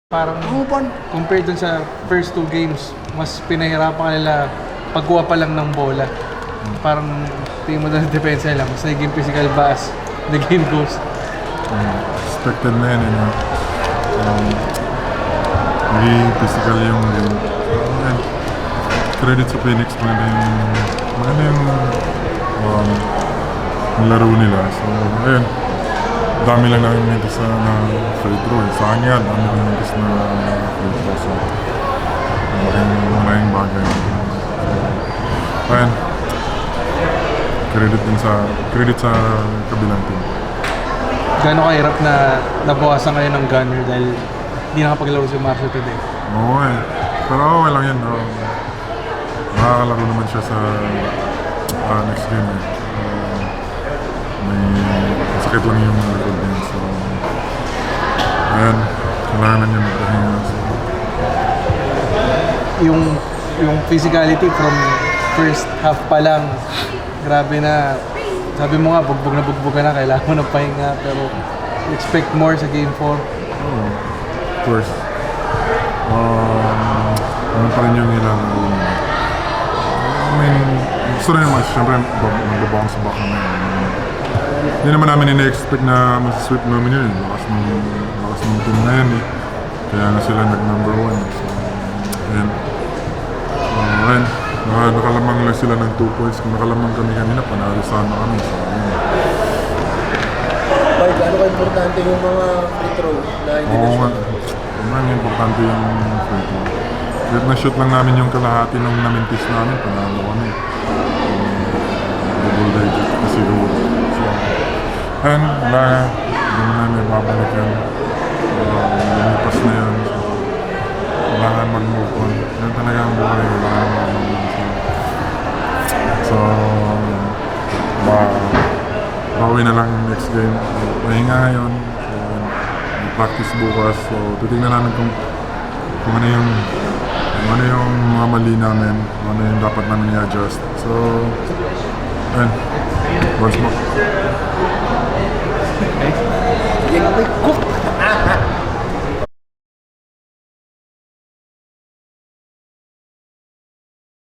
Parang compared dun sa first two games, mas pinahirapan nila pagkuha pa lang ng bola. Parang tingin mo doon sa depensa nila, mas naging physical ba as the game goes. Expected na yan, naging physical yung game. Credit sa Phoenix, maganda yung laro nila. So, ayun. Dami lang namin mintis na free throw. Sa akin yan, dami lang mintis na free throw. So, malaking bagay. So, ayun. Credit sa kabilang team. Gano'n kahirap na nabawasan kayo ng gunner dahil hindi nakapaglaro si Marcio today? Oo pero okay lang yan. Makakalaro naman siya sa next game. May sakit lang yung record niya. So, ayan, kailangan niya magpahinga. So, yung physicality from first half pa lang, grabe na. Sabi mo nga, bugbog ka na, kailangan mo ng pahinga. Pero expect more sa Game 4. of course. Ano pa rin yung ilang gusto rin naman, siyempre mag-bounce back naman. Hindi naman namin ina-expect na masasweep namin yun. Lakas ng team na yan Kaya nga sila nag-number 1. So, ayan. Ayan. Nakalamang lang sila ng 2 points. Kung nakalamang kami kanina, panalo sana kami. So, ayan. Mike, ano ka-importante yung mga free throw na hindi na shoot? Oo, importante yung free throw. Kahit na-shoot lang namin yung kalahati nung namintis namin, panalo kami. Double digit kasi road. So, ayan, wala. Hindi mo namin babalik yan. Lumipas na yan. So, kailangan mag-move on. Yan talaga ang buhay. Kailangan mag-move on. So, bawi na lang next game. Pahinga ngayon. So, practice bukas. So, titignan namin kung ano yung mga mali namin, ano yung dapat namin i-adjust. So, ayun. Once more. Sige,